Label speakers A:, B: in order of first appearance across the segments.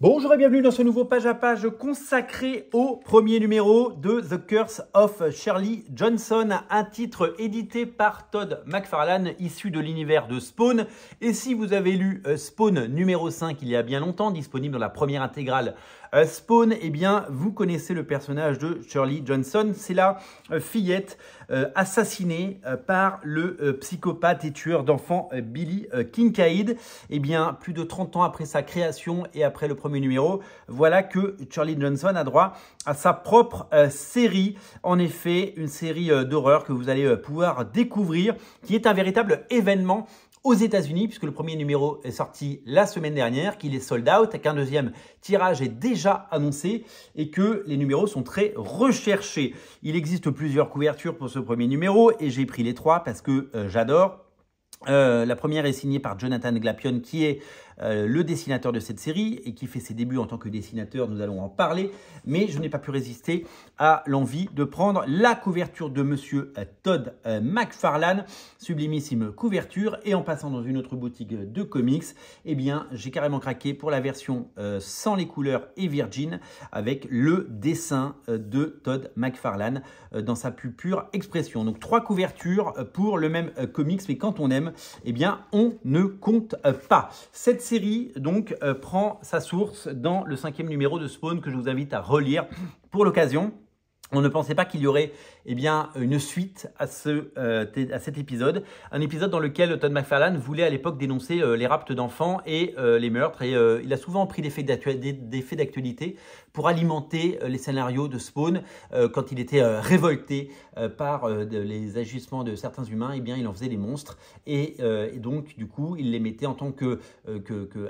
A: Bonjour et bienvenue dans ce nouveau page à page consacré au premier numéro de The Curse of Shirley Johnson, un titre édité par Todd McFarlane issu de l'univers de Spawn. Et si vous avez lu Spawn numéro 5 il y a bien longtemps, disponible dans la première intégrale Spawn, eh bien vous connaissez le personnage de Shirley Johnson. C'est la fillette assassinée par le psychopathe et tueur d'enfants Billy Kincaid. Eh bien plus de 30 ans après sa création et après le premier numéro, voilà que Shirley Johnson a droit à sa propre série. En effet, une série d'horreur que vous allez pouvoir découvrir, qui est un véritable événement aux États-Unis, puisque le premier numéro est sorti la semaine dernière, qu'il est sold out, qu'un deuxième tirage est déjà annoncé et que les numéros sont très recherchés. Il existe plusieurs couvertures pour ce premier numéro et j'ai pris les trois parce que j'adore. La première est signée par Jonathan Glapion, qui est le dessinateur de cette série et qui fait ses débuts en tant que dessinateur, nous allons en parler, mais je n'ai pas pu résister à l'envie de prendre la couverture de monsieur Todd McFarlane, sublimissime couverture, et en passant dans une autre boutique de comics, eh bien j'ai carrément craqué pour la version sans les couleurs et virgin, avec le dessin de Todd McFarlane dans sa plus pure expression. Donc 3 couvertures pour le même comics, mais quand on aime, eh bien on ne compte pas. Cette série donc prend sa source dans le 5e numéro de Spawn que je vous invite à relire pour l'occasion. On ne pensait pas qu'il y aurait une suite à cet épisode. Un épisode dans lequel Todd McFarlane voulait à l'époque dénoncer les rapts d'enfants et les meurtres. Et il a souvent pris des faits d'actualité pour alimenter les scénarios de Spawn. Quand il était révolté par les agissements de certains humains, eh bien, il en faisait des monstres. Et donc, du coup, il les mettait en tant que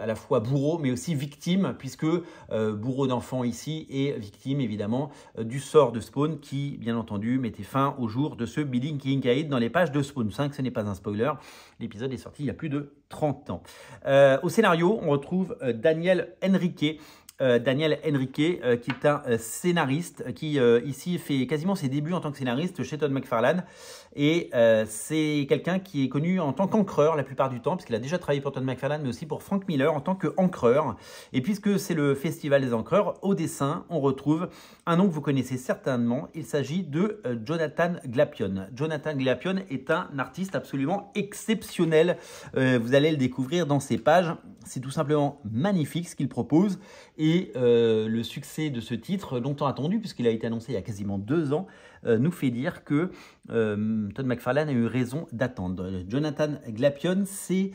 A: à la fois bourreau, mais aussi victime, puisque bourreau d'enfants ici et victime, évidemment, du sort de Spawn qui, bien entendu, mettait fin au jour de ce Billy Kincaid dans les pages de Spawn 5. Ce n'est pas un spoiler. L'épisode est sorti il y a plus de 30 ans. Au scénario, on retrouve Daniel Henrique. Qui est un scénariste qui ici fait quasiment ses débuts en tant que scénariste chez Todd McFarlane, et c'est quelqu'un qui est connu en tant qu'encreur la plupart du temps, parce qu'il a déjà travaillé pour Todd McFarlane mais aussi pour Frank Miller en tant qu'encreur. Et puisque c'est le festival des encreurs, au dessin on retrouve un nom que vous connaissez certainement, il s'agit de Jonathan Glapion. Jonathan Glapion est un artiste absolument exceptionnel, vous allez le découvrir dans ses pages. C'est tout simplement magnifique ce qu'il propose. Et le succès de ce titre, longtemps attendu, puisqu'il a été annoncé il y a quasiment 2 ans, nous fait dire que Todd McFarlane a eu raison d'attendre. Jonathan Glapion, c'est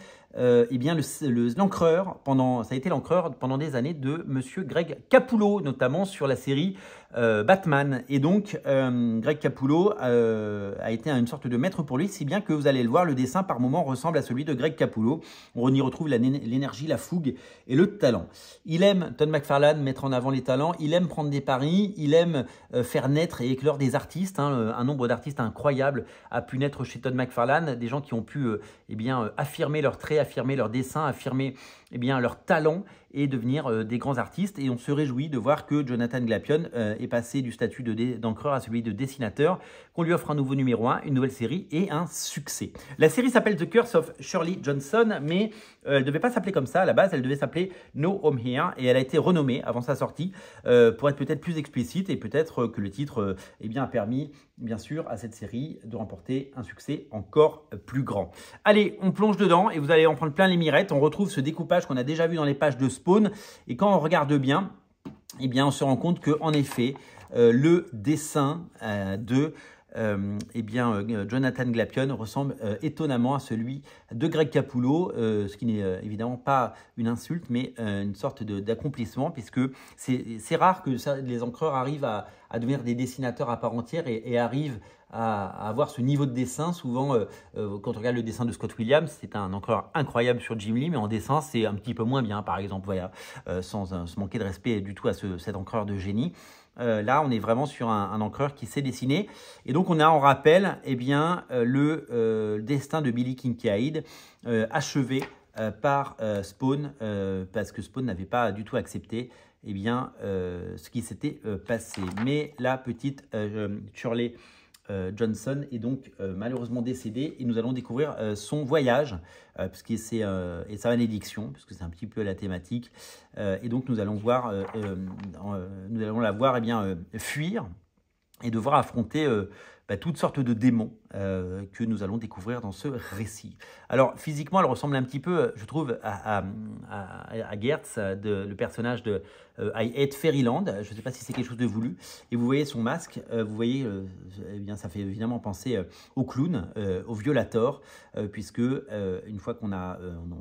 A: l'encreur, ça a été l'encreur pendant des années de monsieur Greg Capullo, notamment sur la série Batman. Et donc, Greg Capullo a été une sorte de maître pour lui, si bien que vous allez le voir, le dessin par moments ressemble à celui de Greg Capullo. On y retrouve l'énergie, la fougue et le talent. Il aime, Todd McFarlane, mettre en avant les talents, il aime prendre des paris, il aime faire naître et éclore des artistes. Un nombre d'artistes incroyable a pu naître chez Todd McFarlane, des gens qui ont pu affirmer leurs traits, affirmer leurs dessins, affirmer leur talent et devenir des grands artistes. Et on se réjouit de voir que Jonathan Glapion est passé du statut d'encreur à celui de dessinateur, qu'on lui offre un nouveau numéro 1, une nouvelle série et un succès. La série s'appelle The Curse of Shirley Johnson, mais elle ne devait pas s'appeler comme ça à la base, elle devait s'appeler No Home Here, et elle a été renommée avant sa sortie pour être peut-être plus explicite, et peut-être que le titre a permis bien sûr à cette série de remporter un succès encore plus grand. Allez, on plonge dedans et vous allez en prendre plein les mirettes. On retrouve ce découpage qu'on a déjà vu dans les pages de Spawn, et quand on regarde bien, on se rend compte que en effet le dessin de Jonathan Glapion ressemble étonnamment à celui de Greg Capullo, ce qui n'est évidemment pas une insulte, mais une sorte d'accomplissement, puisque c'est rare que les encreurs arrivent à devenir des dessinateurs à part entière et arrivent à avoir ce niveau de dessin. Souvent, quand on regarde le dessin de Scott Williams, c'est un encreur incroyable sur Jim Lee, mais en dessin, c'est un petit peu moins bien, par exemple, voilà, sans se manquer de respect du tout à cet encreur de génie. Là, on est vraiment sur un encreur qui sait dessiner. Et donc, on a en rappel le destin de Billy Kincaid achevé par Spawn, parce que Spawn n'avait pas du tout accepté ce qui s'était passé. Mais la petite Shirley Johnson est donc malheureusement décédé et nous allons découvrir son voyage, et sa malédiction, puisque c'est un petit peu la thématique. Et donc nous allons la voir fuir et devoir affronter toutes sortes de démons que nous allons découvrir dans ce récit. Alors physiquement, elle ressemble un petit peu, je trouve, à Gertz, le personnage de I Hate Fairyland. Je ne sais pas si c'est quelque chose de voulu. Et vous voyez son masque, vous voyez, ça fait évidemment penser au clown, au violator, puisque une fois qu'on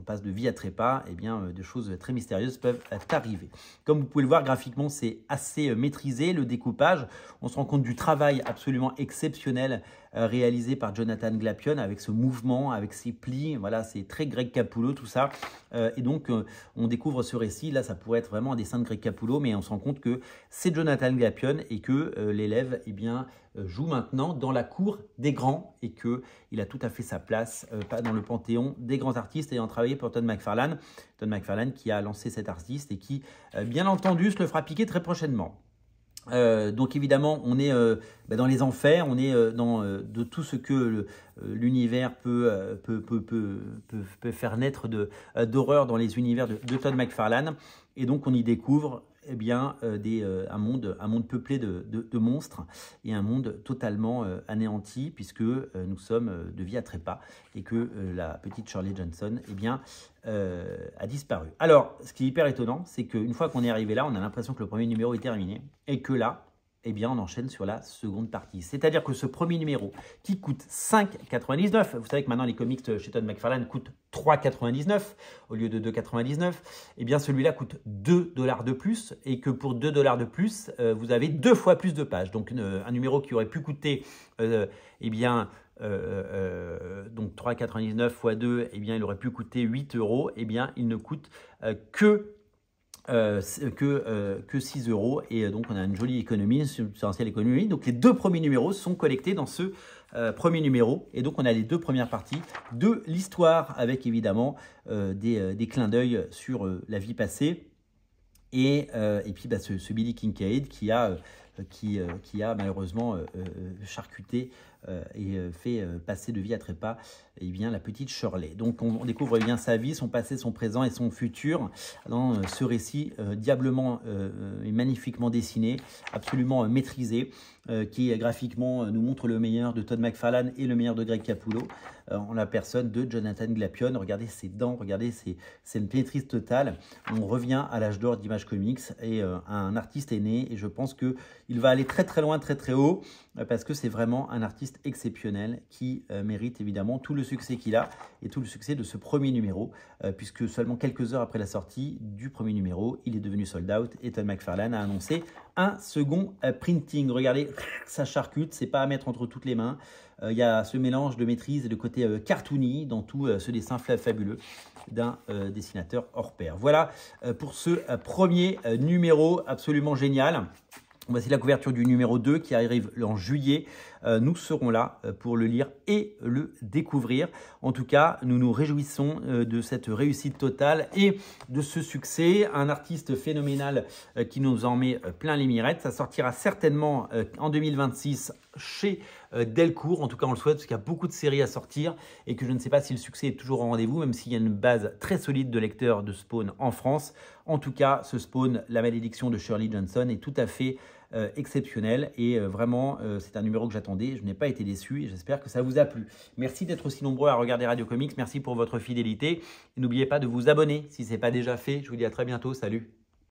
A: passe de vie à trépas, de choses très mystérieuses peuvent arriver. Comme vous pouvez le voir, graphiquement, c'est assez maîtrisé, le découpage. On se rend compte du travail absolument exceptionnel réalisé par Jonathan Glapion avec ce mouvement, avec ses plis. Voilà, c'est très Greg Capullo tout ça. Et donc, on découvre ce récit. Là, ça pourrait être vraiment un dessin de Greg Capullo, mais on se rend compte que c'est Jonathan Glapion et que l'élève joue maintenant dans la cour des grands et qu'il a tout à fait sa place dans le panthéon des grands artistes ayant travaillé pour Todd McFarlane. Todd McFarlane qui a lancé cet artiste et qui, bien entendu, se le fera piquer très prochainement. Donc évidemment, on est dans les enfers, on est de tout ce que l'univers peut faire naître d'horreur dans les univers de Todd McFarlane. Et donc on y découvre un monde peuplé de monstres et un monde totalement anéanti puisque nous sommes de vie à trépas et que la petite Shirley Johnson a disparu. Alors, ce qui est hyper étonnant, c'est qu'une fois qu'on est arrivé là, on a l'impression que le premier numéro est terminé et que là, on enchaîne sur la seconde partie. C'est-à-dire que ce premier numéro qui coûte 5,99, vous savez que maintenant les comics chez Todd McFarlane coûtent 3,99 au lieu de 2,99, celui-là coûte 2 $ de plus et que pour 2 $ de plus, vous avez 2 fois plus de pages. Donc un numéro qui aurait pu coûter donc 3,99 x 2, il aurait pu coûter 8 €, il ne coûte que 6 € et donc on a une jolie économie, une substantielle économie. Donc les 2 premiers numéros sont collectés dans ce premier numéro et donc on a les 2 premières parties de l'histoire avec évidemment des clins d'œil sur la vie passée et puis ce Billy Kincaid qui a malheureusement charcuté et fait passer de vie à trépas la petite Shirley. Donc on découvre sa vie, son passé, son présent et son futur dans ce récit diablement et magnifiquement dessiné, absolument maîtrisé, qui graphiquement nous montre le meilleur de Todd McFarlane et le meilleur de Greg Capullo en la personne de Jonathan Glapion. Regardez ses dents, regardez, c'est une maîtrise totale. On revient à l'âge d'or d'Image Comics et un artiste est né et je pense qu'il va aller très très loin, très très haut parce que c'est vraiment un artiste exceptionnel qui mérite évidemment tout le succès qu'il a et tout le succès de ce premier numéro puisque seulement quelques heures après la sortie du premier numéro, il est devenu sold out et Todd McFarlane a annoncé un second printing. Regardez, ça charcute, c'est pas à mettre entre toutes les mains. Il y a ce mélange de maîtrise et de côté cartoony dans tout ce dessin fabuleux d'un dessinateur hors pair. Voilà pour ce premier numéro absolument génial. Voici la couverture du numéro 2 qui arrive en juillet. Nous serons là pour le lire et le découvrir. En tout cas, nous nous réjouissons de cette réussite totale et de ce succès. Un artiste phénoménal qui nous en met plein les mirettes. Ça sortira certainement en 2026 chez Delcourt. En tout cas, on le souhaite parce qu'il y a beaucoup de séries à sortir et que je ne sais pas si le succès est toujours au rendez-vous, même s'il y a une base très solide de lecteurs de Spawn en France. En tout cas, ce Spawn, la malédiction de Shirley Johnson, est tout à fait exceptionnel et vraiment c'est un numéro que j'attendais, je n'ai pas été déçu et j'espère que ça vous a plu. Merci d'être aussi nombreux à regarder Radio Comics, merci pour votre fidélité et n'oubliez pas de vous abonner si ce n'est pas déjà fait. Je vous dis à très bientôt, salut.